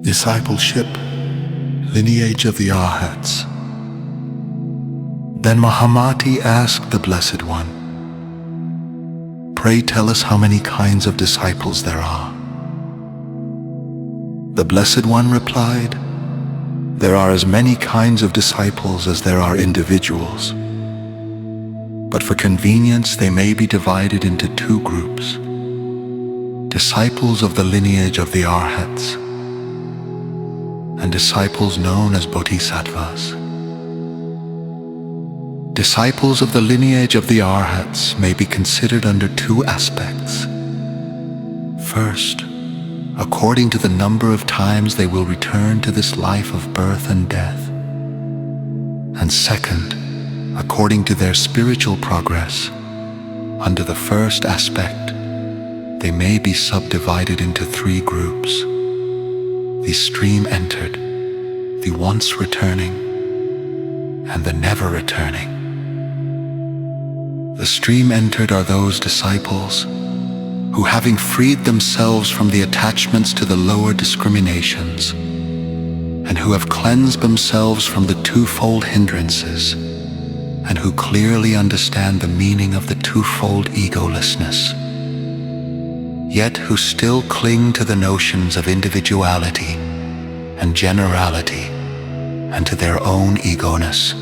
Discipleship, Lineage of the Arhats. Then MAHAMATI asked the Blessed One, "Pray tell us how many kinds of disciples there are." The Blessed One replied, "There are as many kinds of disciples as there are individuals. But for convenience they may be divided into two groups: disciples of the lineage of the Arhats and disciples known as Bodhisattvas. Disciples of the lineage of the Arhats may be considered under two aspects. First, according to the number of times they will return to this life of birth and death. And second, according to their spiritual progress. Under the first aspect, they may be subdivided into three groups: the stream entered, the once returning, and the never returning. The stream entered are those disciples who, having freed themselves from the attachments to the lower discriminations, and who have cleansed themselves from the twofold hindrances, and who clearly understand the meaning of the twofold egolessness, yet who still cling to the notions of individuality and generality and to their own egoness.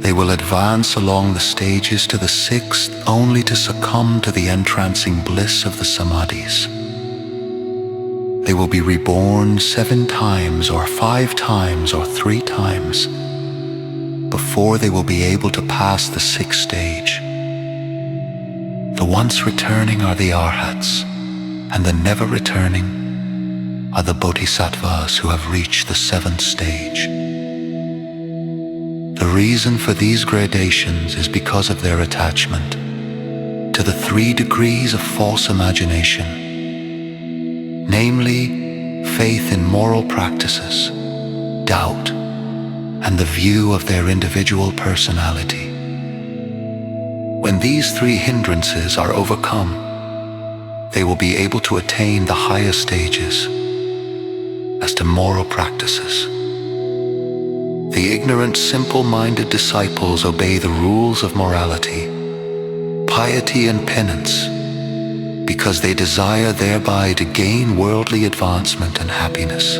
They will advance along the stages to the sixth only to succumb to the entrancing bliss of the Samadhis. They will be reborn 7 times or 5 times or 3 times before they will be able to pass the 6th stage. The once returning are the Arhats, and the never returning are the Bodhisattvas who have reached the 7th stage. The reason for these gradations is because of their attachment to the 3 degrees of false imagination, namely faith in moral practices, doubt, and the view of their individual personality. When these 3 hindrances are overcome, they will be able to attain the higher stages. As to moral practices, the ignorant, simple-minded disciples obey the rules of morality, piety, and penance because they desire thereby to gain worldly advancement and happiness,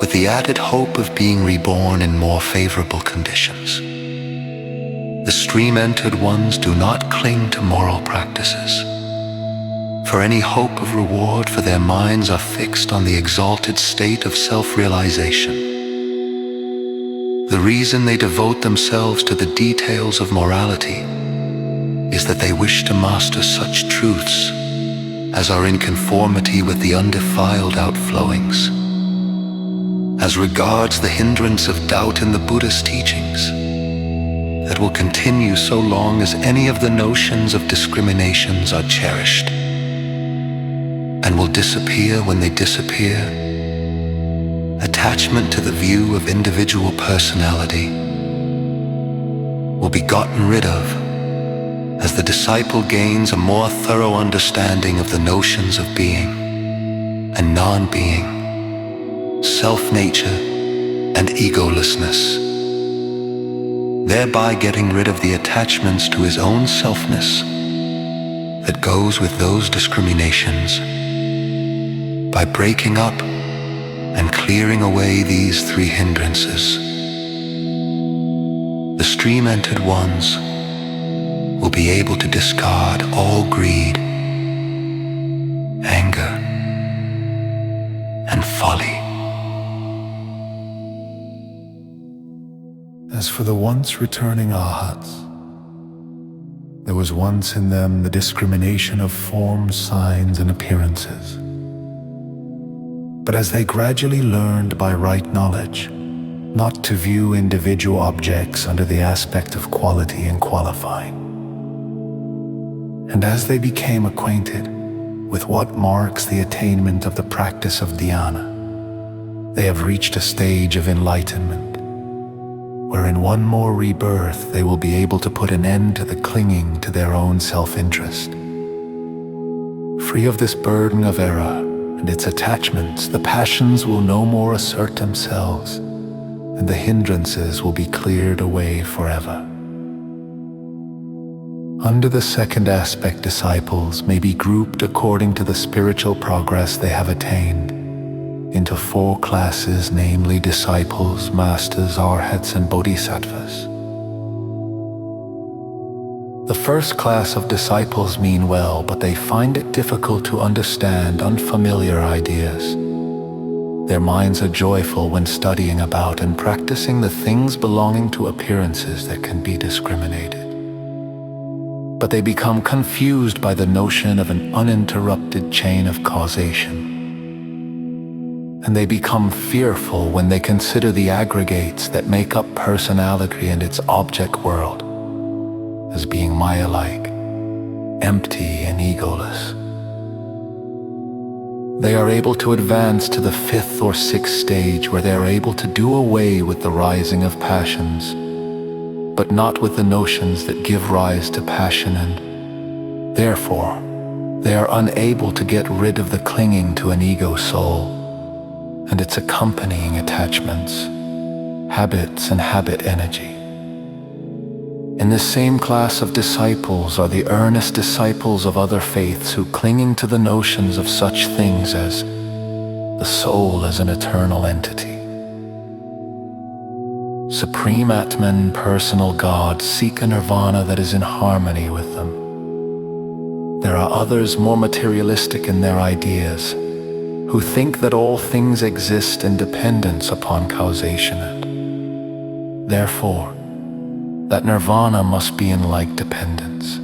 with the added hope of being reborn in more favorable conditions. The stream-entered ones do not cling to moral practices, for any hope of reward, for their minds are fixed on the exalted state of self-realization. The reason they devote themselves to the details of morality is that they wish to master such truths as are in conformity with the undefiled outflowings. As regards the hindrance of doubt in the Buddha's teachings, that will continue so long as any of the notions of discriminations are cherished, and will disappear when they disappear. Attachment to the view of individual personality will be gotten rid of as the disciple gains a more thorough understanding of the notions of being and non-being, self-nature, and egolessness, thereby getting rid of the attachments to his own selfness that goes with those discriminations. By breaking up and clearing away these 3 hindrances, the stream-entered ones will be able to discard all greed, anger, and folly. As for the once returning Arhats, there was once in them the discrimination of forms, signs, and appearances. But as they gradually learned by right knowledge not to view individual objects under the aspect of quality and qualifying, and as they became acquainted with what marks the attainment of the practice of dhyana, they have reached a stage of enlightenment where in one more rebirth they will be able to put an end to the clinging to their own self-interest. Free of this burden of error and its attachments, the passions will no more assert themselves, and the hindrances will be cleared away forever. Under the second aspect, disciples may be grouped according to the spiritual progress they have attained into 4 classes, namely disciples, masters, arhats, and bodhisattvas. The first class of disciples mean well, but they find it difficult to understand unfamiliar ideas. Their minds are joyful when studying about and practicing the things belonging to appearances that can be discriminated. But they become confused by the notion of an uninterrupted chain of causation. And they become fearful when they consider the aggregates that make up personality and its object world as being Maya-like, empty and egoless. They are able to advance to the 5th or 6th stage, where they are able to do away with the rising of passions, but not with the notions that give rise to passion, and therefore they are unable to get rid of the clinging to an ego soul and its accompanying attachments, habits, and habit energy. In this same class of disciples are the earnest disciples of other faiths who, clinging to the notions of such things as the soul as an eternal entity, Supreme Atman, personal God, seek a nirvana that is in harmony with them. There are others more materialistic in their ideas, who think that all things exist in dependence upon causation, and therefore that nirvana must be in like dependence.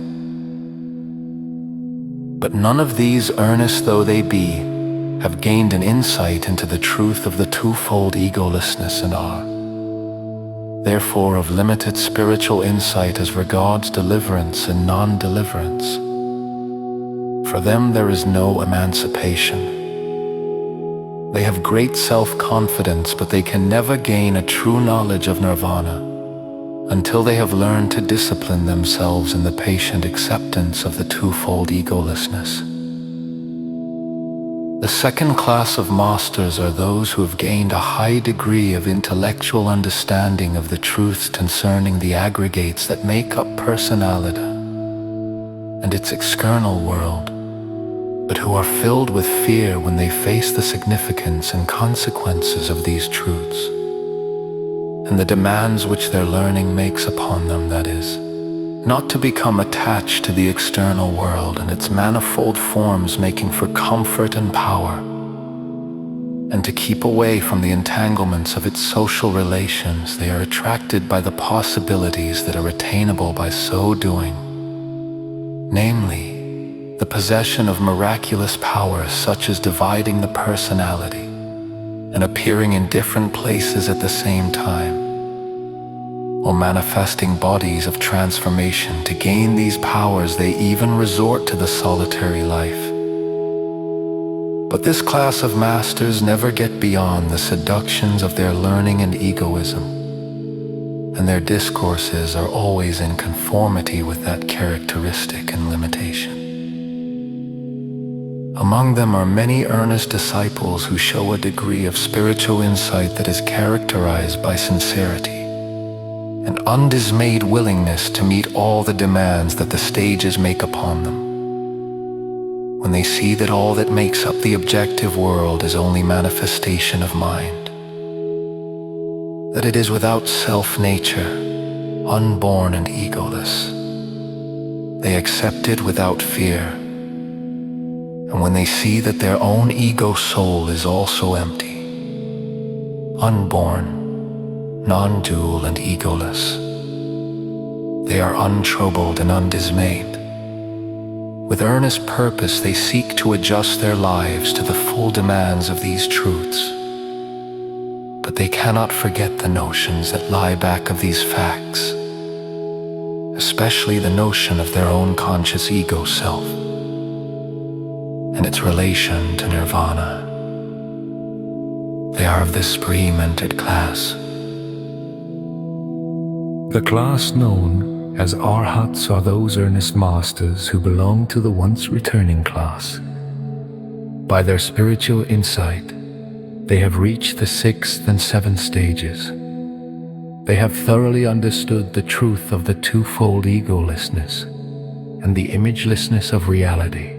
But none of these, earnest though they be, have gained an insight into the truth of the twofold egolessness and are therefore of limited spiritual insight as regards deliverance and non-deliverance. For them there is no emancipation. They have great self-confidence, but they can never gain a true knowledge of nirvana until they have learned to discipline themselves in the patient acceptance of the twofold egolessness. The second class of masters are those who have gained a high degree of intellectual understanding of the truths concerning the aggregates that make up personality and its external world, but who are filled with fear when they face the significance and consequences of these truths, and the demands which their learning makes upon them, that is, not to become attached to the external world and its manifold forms making for comfort and power, and to keep away from the entanglements of its social relations. They are attracted by the possibilities that are attainable by so doing, namely, the possession of miraculous powers such as dividing the personality and appearing in different places at the same time, or manifesting bodies of transformation. To gain these powers, they even resort to the solitary life. But this class of masters never get beyond the seductions of their learning and egoism, and their discourses are always in conformity with that characteristic and limitation. Among them are many earnest disciples who show a degree of spiritual insight that is characterized by sincerity and undismayed willingness to meet all the demands that the stages make upon them. When they see that all that makes up the objective world is only manifestation of mind, that it is without self-nature, unborn and egoless, they accept it without fear. And when they see that their own ego soul is also empty, unborn, non-dual and egoless, they are untroubled and undismayed. With earnest purpose they seek to adjust their lives to the full demands of these truths. But they cannot forget the notions that lie back of these facts, especially the notion of their own conscious ego self and its relation to nirvana. They are of this supreme-entered class. The class known as Arhats are those earnest masters who belong to the once returning class. By their spiritual insight, they have reached the 6th and 7th stages. They have thoroughly understood the truth of the twofold egolessness and the imagelessness of reality.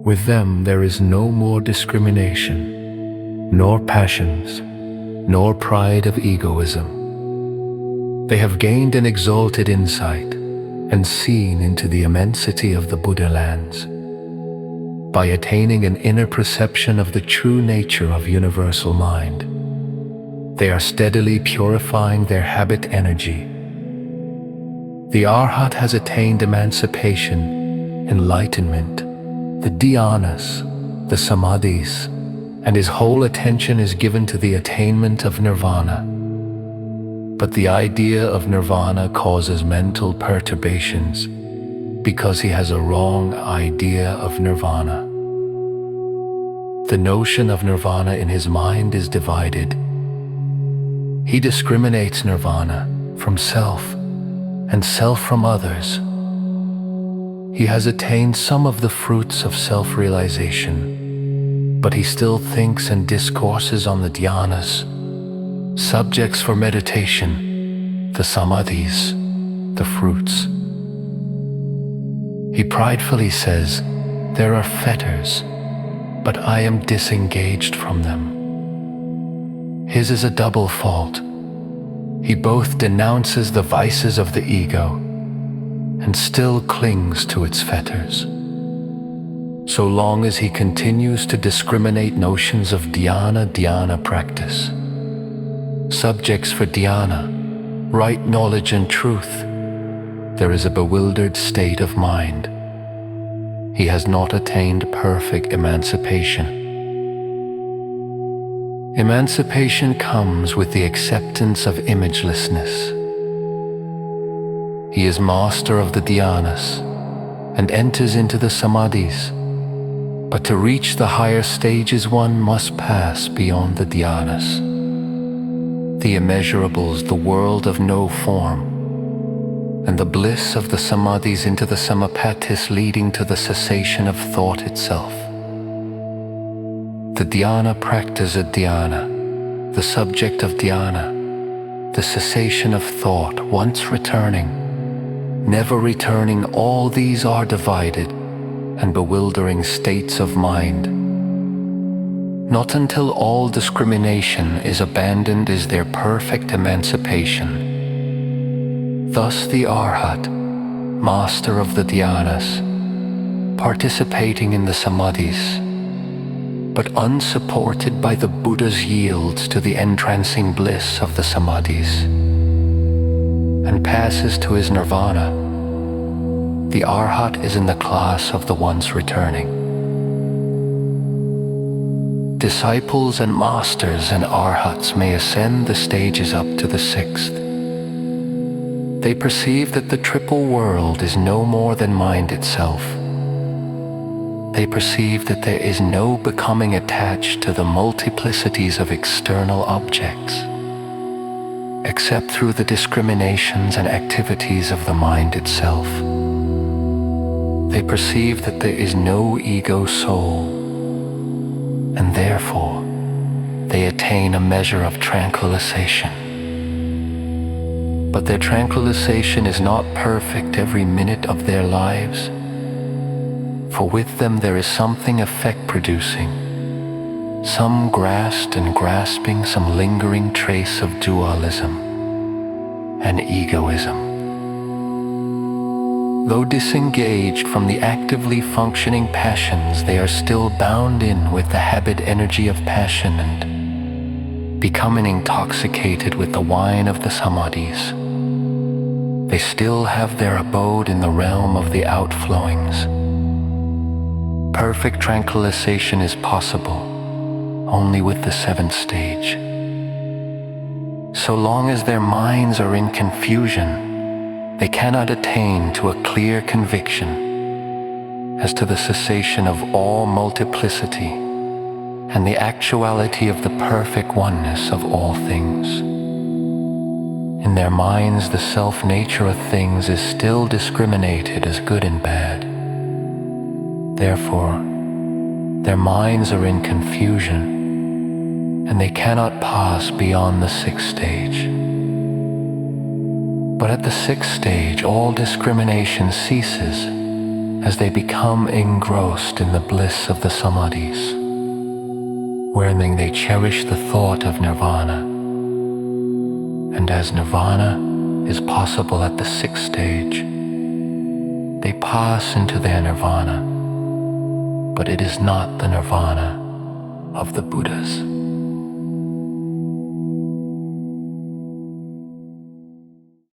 With them there is no more discrimination, nor passions, nor pride of egoism. They have gained an exalted insight and seen into the immensity of the Buddha lands. By attaining an inner perception of the true nature of universal mind, they are steadily purifying their habit energy. The Arhat has attained emancipation, enlightenment, the dhyanas, the Samadhis, and his whole attention is given to the attainment of nirvana. But the idea of nirvana causes mental perturbations because he has a wrong idea of nirvana. The notion of nirvana in his mind is divided. He discriminates nirvana from self and self from others. He has attained some of the fruits of self-realization, but he still thinks and discourses on the dhyanas, subjects for meditation, the Samadhis, the fruits. He pridefully says, "There are fetters, but I am disengaged from them." His is a double fault. He both denounces the vices of the ego and still clings to its fetters. So long as he continues to discriminate notions of dhyana practice, subjects for dhyana, right knowledge and truth, there is a bewildered state of mind. He has not attained perfect emancipation. Emancipation comes with the acceptance of imagelessness. He is master of the dhyanas and enters into the Samadhis. But to reach the higher stages, one must pass beyond the dhyanas, the immeasurables, the world of no form, and the bliss of the Samadhis into the Samapatis, leading to the cessation of thought itself. The dhyana practice of dhyana, the subject of dhyana, the cessation of thought, once returning, never returning, all these are divided and bewildering states of mind. Not until all discrimination is abandoned is there perfect emancipation. Thus the Arhat, master of the dhyanas, participating in the Samadhis, but unsupported by the Buddha's yields to the entrancing bliss of the Samadhis, and passes to his nirvana. The Arhat is in the class of the ones returning. Disciples and masters and Arhats may ascend the stages up to the 6th. They perceive that the triple world is no more than mind itself. They perceive that there is no becoming attached to the multiplicities of external objects, except through the discriminations and activities of the mind itself. They perceive that there is no ego soul, and therefore they attain a measure of tranquilization. But their tranquilization is not perfect every minute of their lives, for with them there is something effect-producing, some grasped and grasping, some lingering trace of dualism and egoism. Though disengaged from the actively functioning passions, they are still bound in with the habit energy of passion and becoming intoxicated with the wine of the Samadhis. They still have their abode in the realm of the outflowings. Perfect tranquilization is possible only with the 7th stage. So long as their minds are in confusion, they cannot attain to a clear conviction as to the cessation of all multiplicity and the actuality of the perfect oneness of all things. In their minds, the self-nature of things is still discriminated as good and bad. Therefore, Their minds are in confusion, and they cannot pass beyond the sixth stage. But at the sixth stage, all discrimination ceases as they become engrossed in the bliss of the Samadhis, wherein they cherish the thought of nirvana. And as nirvana is possible at the sixth stage, they pass into their nirvana, but it is not the nirvana of the Buddhas.